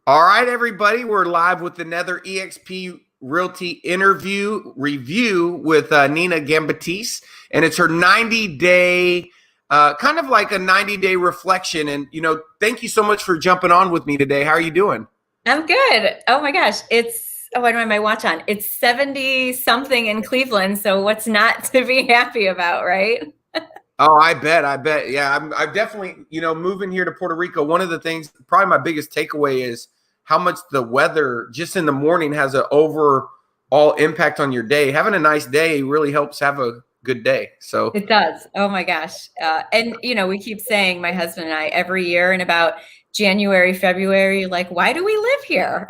All right, everybody, we're live with another EXP Realty interview review with Nina Gambatese, and it's her 90-day, kind of like a 90-day reflection. And, thank you so much for jumping on with me today. How are you doing? I'm good. Oh my gosh. What am I my watch on? It's 70 something in Cleveland. So what's not to be happy about, right? Oh, I bet. Yeah, I'm definitely, moving here to Puerto Rico. One of the things, probably my biggest takeaway is how much the weather just in the morning has an overall impact on your day. Having a nice day really helps have a good day. So It does. Oh my gosh. We keep saying, my husband and I, every year in about January, February, like, why do we live here?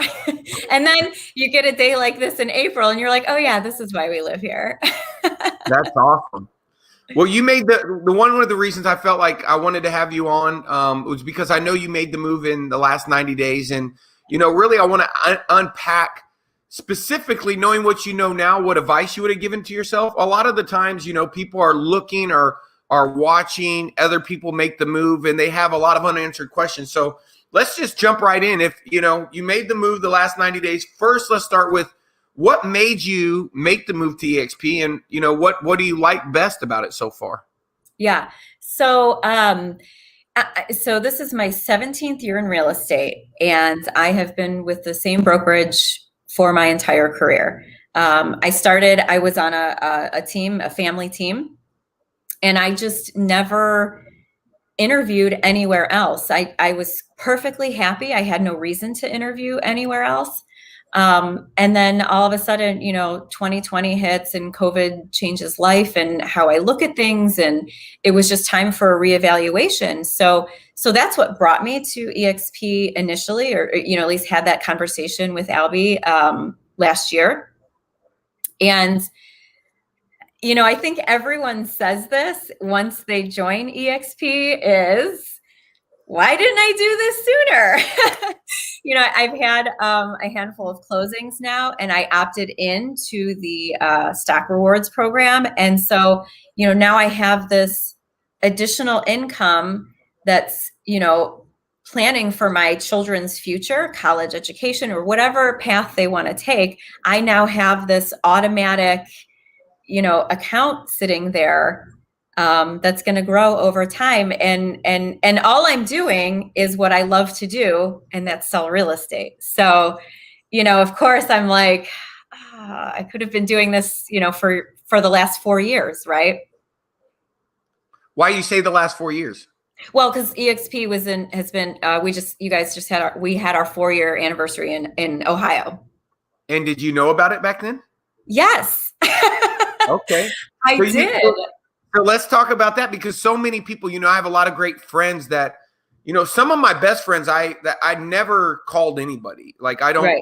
And then you get a day like this in April and you're like, oh yeah, this is why we live here. that's awesome. Well, you made the one of the reasons I felt like I wanted to have you on was because I know you made the move in the last 90 days. And, really I want to unpack specifically, knowing what you know now, what advice you would have given to yourself. A lot of the times, people are looking or are watching other people make the move and they have a lot of unanswered questions. So let's just jump right in. If, you made the move the last 90 days, first, let's start with what made you make the move to EXP, and what do you like best about it so far? Yeah. So this is my 17th year in real estate, and I have been with the same brokerage for my entire career. I was on a team, a family team, and I just never interviewed anywhere else. I was perfectly happy. I had no reason to interview anywhere else. And then all of a sudden, 2020 hits and COVID changes life and how I look at things. And it was just time for a reevaluation. So that's what brought me to EXP initially, or, at least had that conversation with Albie, last year. And, I think everyone says this once they join EXP is, why didn't I do this sooner? I've had a handful of closings now, and I opted into the stock rewards program. And so, now I have this additional income that's, planning for my children's future, college education, or whatever path they want to take. I now have this automatic, account sitting there that's going to grow over time. And all I'm doing is what I love to do, and that's sell real estate. So, of course I'm like, I could have been doing this, for the last 4 years, right? Why you say the last 4 years? Well, because EXP we had our 4-year anniversary in Ohio. And did you know about it back then? Yes. Okay. I did. So let's talk about that, because so many people, I have a lot of great friends that, some of my best friends, I never called anybody. Like I don't, right.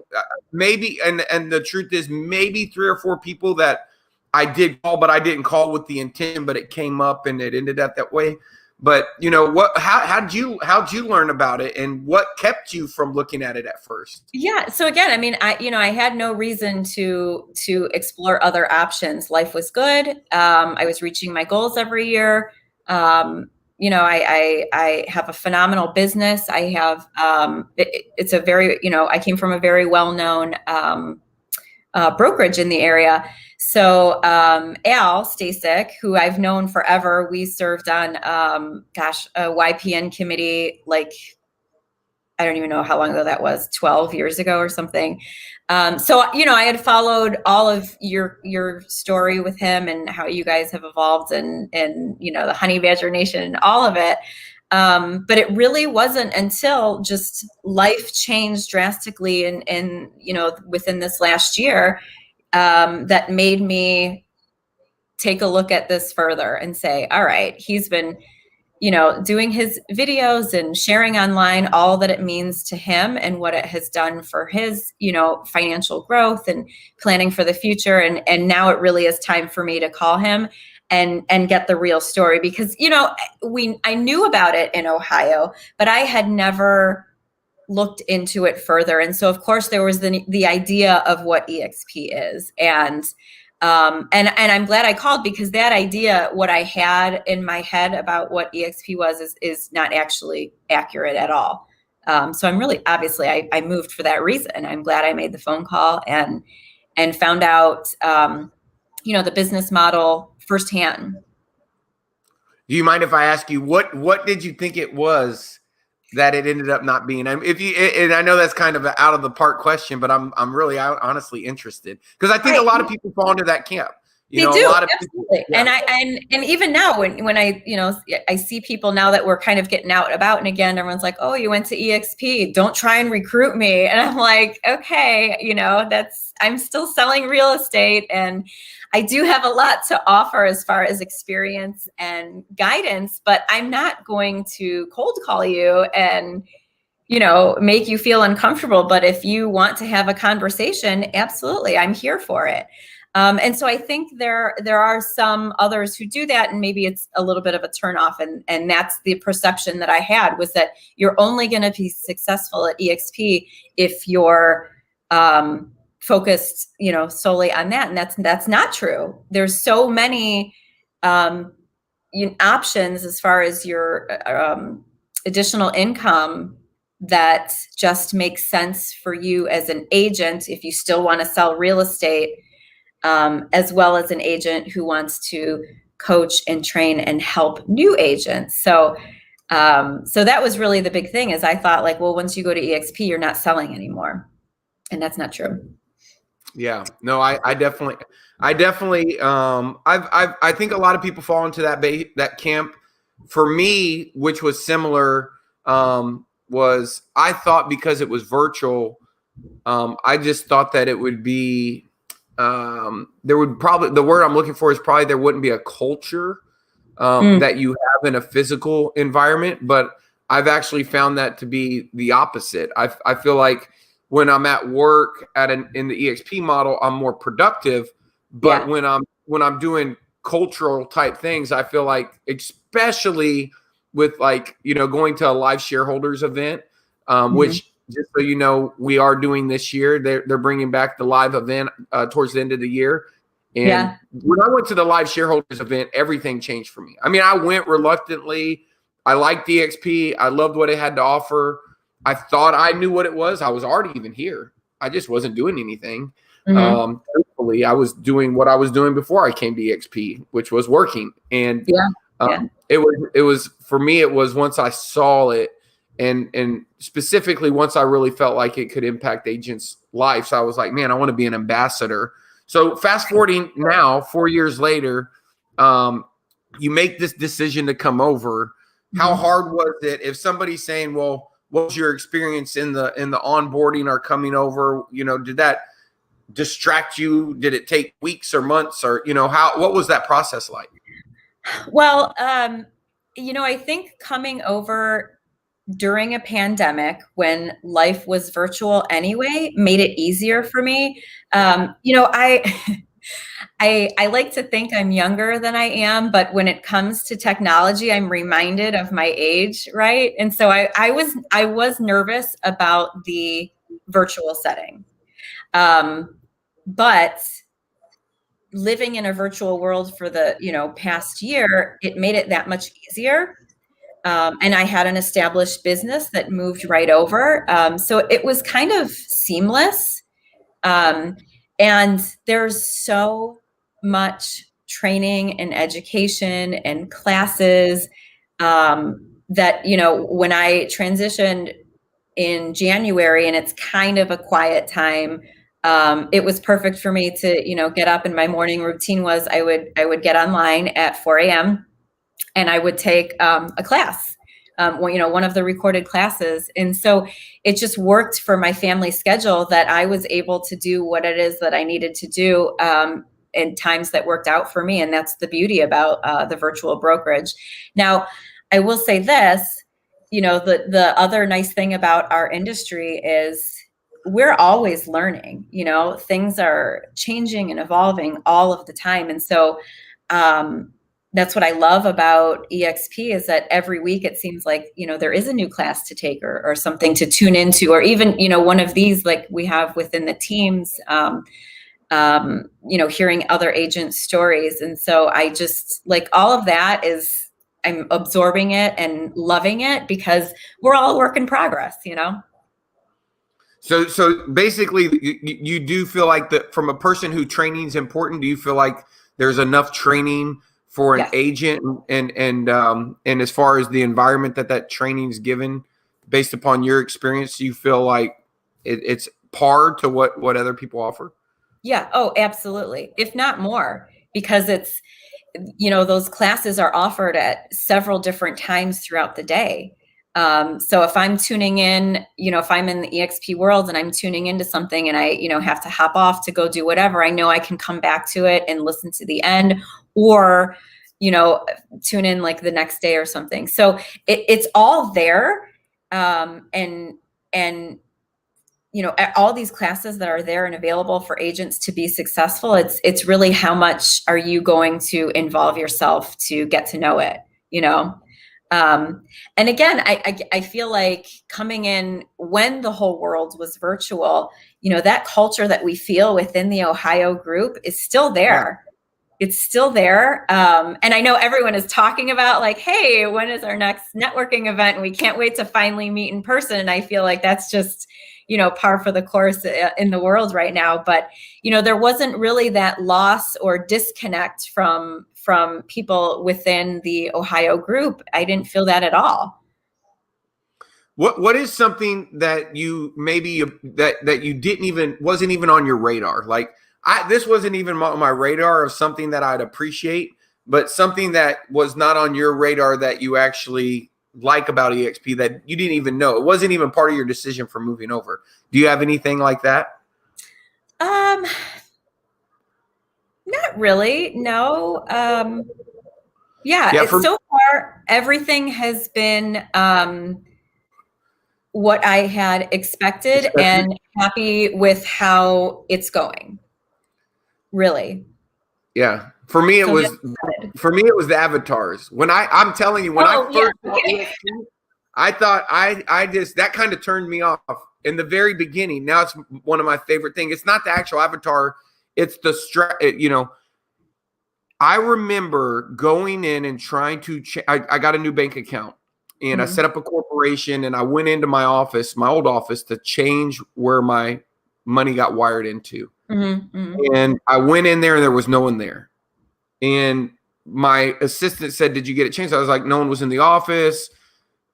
Maybe, and the truth is maybe 3 or 4 people that I did call, but I didn't call with the intent, but it came up and it ended up that way. But how'd you learn about it, and what kept you from looking at it at first? Yeah. So again, I mean, I had no reason to explore other options. Life was good. I was reaching my goals every year. I have a phenomenal business. I have, it's a very, I came from a very well-known, brokerage in the area. So Al Stasek, who I've known forever, we served on, a YPN committee, like, I don't even know how long ago that was, 12 years ago or something. So, I had followed all of your story with him and how you guys have evolved and the Honey Badger Nation and all of it. But it really wasn't until just life changed drastically and within this last year, that made me take a look at this further and say, all right, he's been, doing his videos and sharing online all that it means to him and what it has done for his, financial growth and planning for the future. And now it really is time for me to call him and get the real story, because, I knew about it in Ohio, but I had never looked into it further. And so of course there was the idea of what EXP is. And I'm glad I called, because that idea, what I had in my head about what EXP was, is not actually accurate at all. So I'm really, obviously, I moved for that reason. I'm glad I made the phone call and found out, the business model firsthand. Do you mind if I ask you what did you think it was that it ended up not being? And if you, and I know that's kind of an out of the park question, but I'm really honestly interested because I think a lot of people fall into that camp. They do, a lot of absolutely. people, yeah. And even now when I, I see people now that we're kind of getting out and about, and again, everyone's like, oh, you went to EXP, don't try and recruit me. And I'm like, okay, I'm still selling real estate, and I do have a lot to offer as far as experience and guidance, but I'm not going to cold call you and make you feel uncomfortable. But if you want to have a conversation, absolutely, I'm here for it. And so I think there are some others who do that, and maybe it's a little bit of a turnoff. And that's the perception that I had, was that you're only going to be successful at EXP if you're focused, solely on that. And that's not true. There's so many options as far as your additional income that just makes sense for you as an agent if you still want to sell real estate. As well as an agent who wants to coach and train and help new agents. So that was really the big thing, is I thought, like, well, once you go to EXP, you're not selling anymore. And that's not true. Yeah, no, I definitely, I think a lot of people fall into that camp. For me, which was similar, was I thought because it was virtual, I just thought that it would be, there would probably, the word I'm looking for is probably there wouldn't be a culture that you have in a physical environment. But I've actually found that to be the opposite. I feel like when I'm at work in the EXP model, I'm more productive. But when I'm doing cultural type things, I feel like, especially with going to a live shareholders event, which, just so you know, we are doing this year. They're bringing back the live event towards the end of the year. And when I went to the live shareholders event, everything changed for me. I mean, I went reluctantly. I liked EXP. I loved what it had to offer. I thought I knew what it was. I was already even here. I just wasn't doing anything. Thankfully, I was doing what I was doing before I came to EXP, which was working. And it was for me, it was once I saw it, and specifically once I really felt like it could impact agents' lives. So I was like, man, I want to be an ambassador. So fast forwarding now, 4 years later, you make this decision to come over. How hard was it? If somebody's saying, well, what was your experience in the onboarding or coming over? Did that distract you? Did it take weeks or months, or what was that process like? Well, I think coming over during a pandemic when life was virtual anyway made it easier for me. I like to think I'm younger than I am, but when it comes to technology, I'm reminded of my age, right? And so I was nervous about the virtual setting. But living in a virtual world for the, past year, it made it that much easier. And I had an established business that moved right over. So it was kind of seamless. And there's so much training and education and classes that, when I transitioned in January, and it's kind of a quiet time, it was perfect for me to, get up, and my morning routine was I would get online at 4 a.m. and I would take a class, one of the recorded classes. And so it just worked for my family schedule that I was able to do what it is that I needed to do in times that worked out for me. And that's the beauty about the virtual brokerage. Now, I will say this, the other nice thing about our industry is we're always learning. Things are changing and evolving all of the time. And so that's what I love about EXP, is that every week it seems like, there is a new class to take or something to tune into, or even, one of these like we have within the teams, hearing other agent stories. And so I just like all of that is, I'm absorbing it and loving it because we're all a work in progress, So basically, you do feel like that from a person who training is important. Do you feel like there's enough training for an Yes. agent, and as far as the environment that training is given, based upon your experience, you feel like it's par to what other people offer? Yeah. Oh, absolutely. If not more, because it's, those classes are offered at several different times throughout the day. So if I'm tuning in, if I'm in the EXP world and I'm tuning into something and I, have to hop off to go do whatever, I know I can come back to it and listen to the end, or, tune in like the next day or something. So it's all there. And all these classes that are there and available for agents to be successful, it's really how much are you going to involve yourself to get to know it, and again, I feel like coming in when the whole world was virtual, that culture that we feel within the Ohio group is still there. It's still there. And I know everyone is talking about like, hey, when is our next networking event? And we can't wait to finally meet in person. And I feel like that's just, par for the course in the world right now. But, there wasn't really that loss or disconnect from people within the Ohio group. I didn't feel that at all. What is something that you maybe that you wasn't even on your radar? Like this wasn't even on my radar of something that I'd appreciate, but something that was not on your radar that you actually like about EXP that you didn't even know. It wasn't even part of your decision for moving over. Do you have anything like that? Not really. No. Yeah, so far everything has been what I had expected and happy with how it's going. Really. Yeah. For me, it was the avatars. I'm telling you, when I first saw EXP, I thought I just, that kind of turned me off in the very beginning. Now it's one of my favorite things. It's not the actual avatar. It's the I remember going in and trying to, I got a new bank account and I set up a corporation and I went into my office, my old office, to change where my money got wired into. And I went in there and there was no one there. And my assistant said, "Did you get it changed?" I was like, "No one was in the office."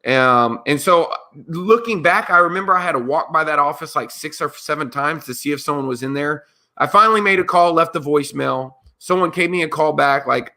And so looking back, I remember I had to walk by that office like 6 or 7 times to see if someone was in there. I finally made a call, left a voicemail. Someone gave me a call back like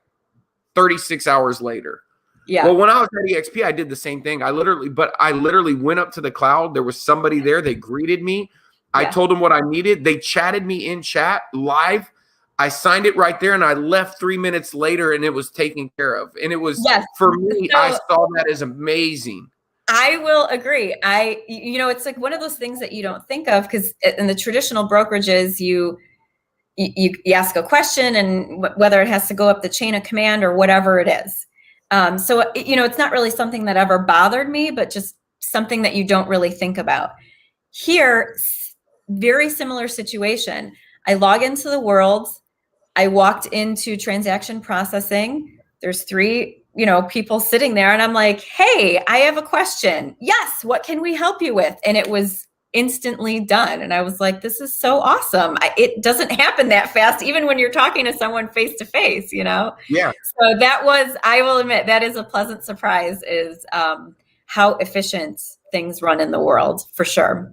36 hours later. Yeah. Well, when I was at EXP, I did the same thing. I literally went up to the cloud. There was somebody there. They greeted me. I told them what I needed. They chatted me in chat live. I signed it right there and I left 3 minutes later and it was taken care of. And it was, for me, so, I saw that as amazing. I will agree. It's like one of those things that you don't think of because in the traditional brokerages, you ask a question and whether it has to go up the chain of command or whatever it is. So, it's not really something that ever bothered me, but just something that you don't really think about. Here, very similar situation. I log into the world. I walked into transaction processing. There's 3, people sitting there and I'm like, "Hey, I have a question." "Yes, what can we help you with?" And it was instantly done. And I was like, this is so awesome. It doesn't happen that fast, even when you're talking to someone face to face, Yeah. So that was, I will admit, that is a pleasant surprise, is how efficient things run in the world, for sure.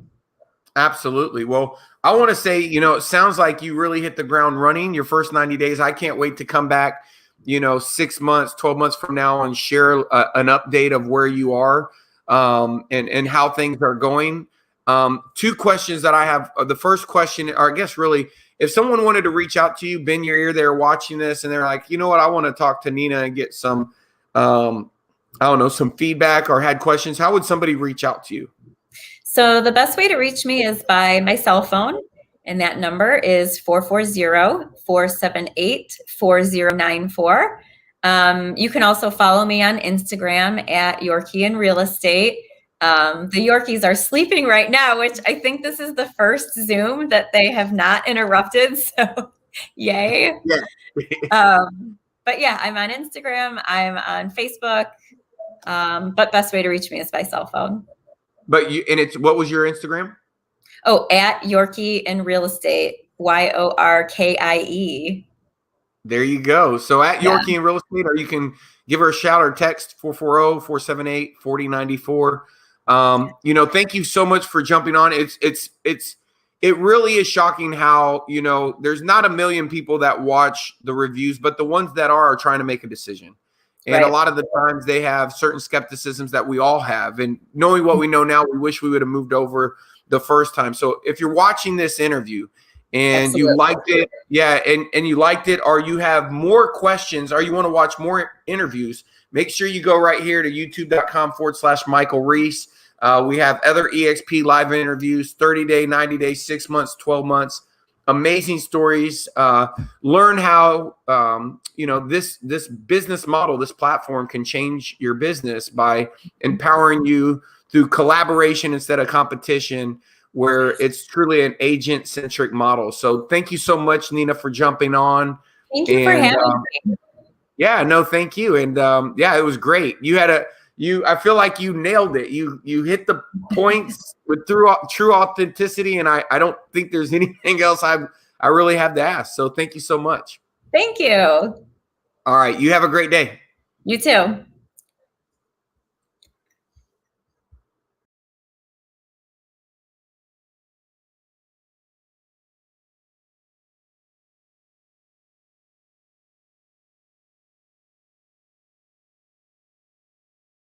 Absolutely. Well, I want to say, it sounds like you really hit the ground running your first 90 days. I can't wait to come back, 6 months, 12 months from now and share an update of where you are and how things are going. 2 questions that I have. The first question, or I guess really, if someone wanted to reach out to you, bend your ear, they're watching this and they're like, you know what, I want to talk to Nina and get some, some feedback or had questions, how would somebody reach out to you? So the best way to reach me is by my cell phone, and that number is 440-478-4094. You can also follow me on Instagram at Yorkie in Real Estate. The Yorkies are sleeping right now, which I think this is the first Zoom that they have not interrupted. So yay. Yeah. But yeah, I'm on Instagram. I'm on Facebook. But best way to reach me is by cell phone. But what was your Instagram? Oh, at Yorkie in Real Estate, Yorkie. There you go. So at Yeah. Yorkie in Real Estate, or you can give her a shout or text 440-478-4094. Thank you so much for jumping on. It really is shocking how, there's not a million people that watch the reviews, but the ones that are trying to make a decision. And Right. a lot of the times they have certain skepticisms that we all have. And knowing what we know now, we wish we would have moved over the first time. So if you're watching this interview and Absolutely. you liked it, and you liked it, or you have more questions, or you want to watch more interviews, make sure you go right here to youtube.com/Michael Reese. We have other EXP live interviews, 30-day, 90-day, 6 months, 12 months. Amazing stories. Learn how this business model, this platform can change your business by empowering you through collaboration instead of competition, where it's truly an agent-centric model. So thank you so much, Nina, for jumping on. Thank you for having me. Yeah, no, thank you. And it was great. I feel like you nailed it. You hit the points with true authenticity, and I don't think there's anything else I really have to ask. So thank you so much. Thank you. All right, you have a great day. You too.